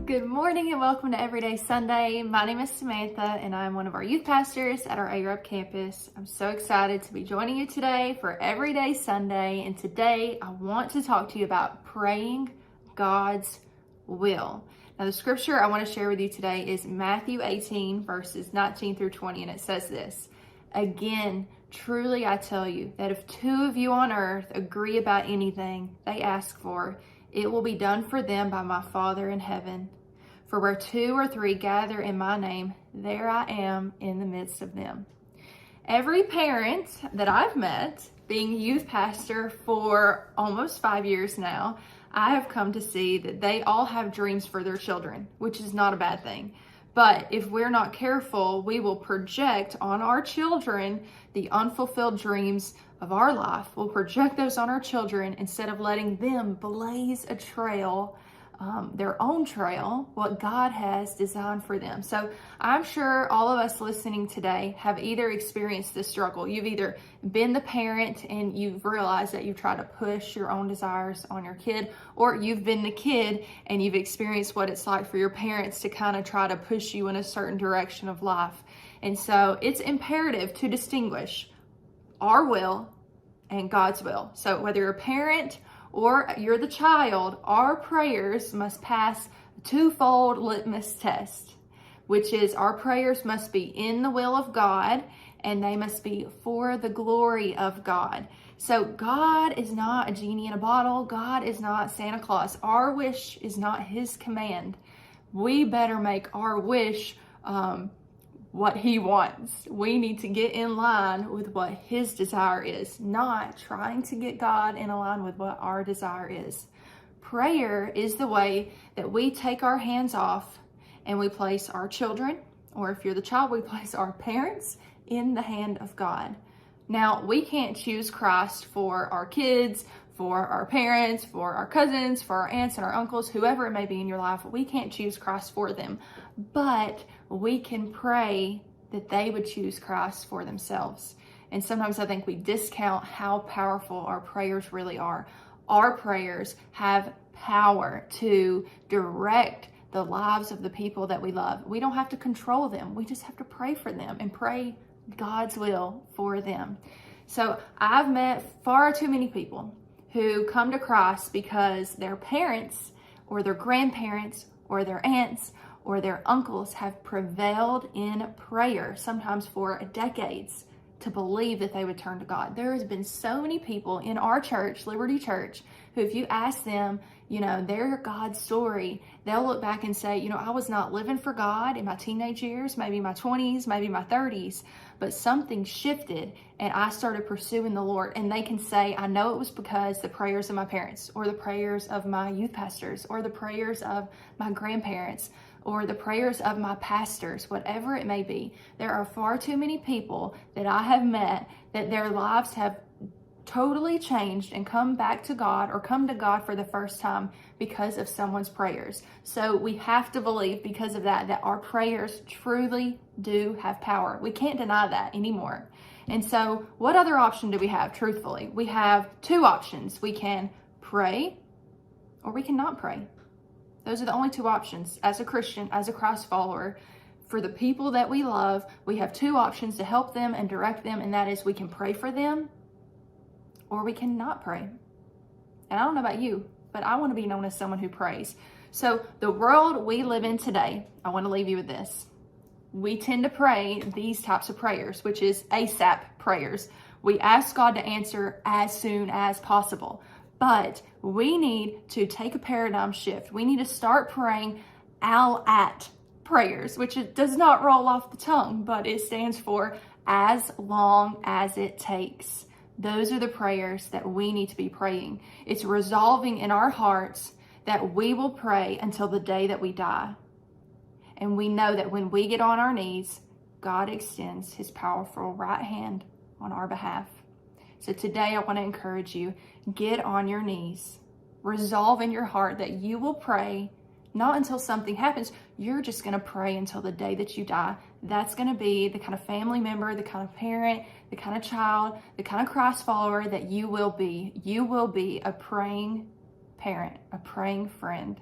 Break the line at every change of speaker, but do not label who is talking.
Good morning and welcome to Everyday Sunday. My name is Samantha and I'm one of our youth pastors at our ARUP campus. I'm so excited to be joining you today for Everyday Sunday, and today I want to talk to you about praying God's will. Now the scripture I want to share with you today is Matthew 18 verses 19 through 20, and it says this: "Again, truly I tell you that if two of you on earth agree about anything they ask for, it will be done for them by my Father in heaven. For where two or three gather in my name, there I am in the midst of them." Every parent that I've met, being a youth pastor for almost 5 years now, I have come to see that they all have dreams for their children, which is not a bad thing. But if we're not careful, we will project on our children the unfulfilled dreams of our life. We'll project those on our children instead of letting them blaze a trail, their own trail, what God has designed for them. So I'm sure all of us listening today have either experienced this struggle. You've either been the parent and you've realized that you've tried to push your own desires on your kid, or you've been the kid and you've experienced what it's like for your parents to kind of try to push you in a certain direction of life. And so it's imperative to distinguish our will and God's will. So whether you're a parent or you're the child, our prayers must pass a twofold litmus test, which is our prayers must be in the will of God and they must be for the glory of God. So God is not a genie in a bottle. God is not Santa Claus. Our wish is not his command. We better make our wish what he wants. We need to get in line with what his desire is, not trying to get God in line with what our desire is. Prayer is the way that we take our hands off and we place our children, or if you're the child, we place our parents in the hand of God. Now, we can't choose Christ for our kids, for our parents, for our cousins, for our aunts and our uncles, whoever it may be in your life. We can't choose Christ for them, but we can pray that they would choose Christ for themselves. And sometimes I think we discount how powerful our prayers really are. Our prayers have power to direct the lives of the people that we love. We don't have to control them. We just have to pray for them and pray God's will for them. So I've met far too many people who come to Christ because their parents or their grandparents or their aunts or their uncles have prevailed in prayer, sometimes for decades, to believe that they would turn to God. There has been so many people in our church, Liberty Church, who if you ask them, their God story, they'll look back and say, I was not living for God in my teenage years, maybe my 20s, maybe my 30s, but something shifted and I started pursuing the Lord. And they can say, I know it was because the prayers of my parents or the prayers of my youth pastors or the prayers of my grandparents or the prayers of my pastors, whatever it may be. There are far too many people that I have met that their lives have totally changed and come back to God or come to God for the first time because of someone's prayers. So we have to believe because of that our prayers truly do have power. We can't deny that anymore. And so what other option do we have, truthfully? We have two options. We can pray or we can not pray. Those are the only two options as a Christian, as a Christ follower. For the people that we love, we have two options to help them and direct them, and that is we can pray for them or we cannot pray. And I don't know about you, but I want to be known as someone who prays. So the world we live in today, I want to leave you with this. We tend to pray these types of prayers, which is ASAP prayers. We ask God to answer as soon as possible. But we need to take a paradigm shift. We need to start praying ALAT prayers, which it does not roll off the tongue, but it stands for as long as it takes. Those are the prayers that we need to be praying. It's resolving in our hearts that we will pray until the day that we die. And we know that when we get on our knees, God extends his powerful right hand on our behalf. So today I want to encourage you, get on your knees. Resolve in your heart that you will pray not until something happens. You're just going to pray until the day that you die. That's going to be the kind of family member, the kind of parent, the kind of child, the kind of Christ follower that you will be. You will be a praying parent, a praying friend.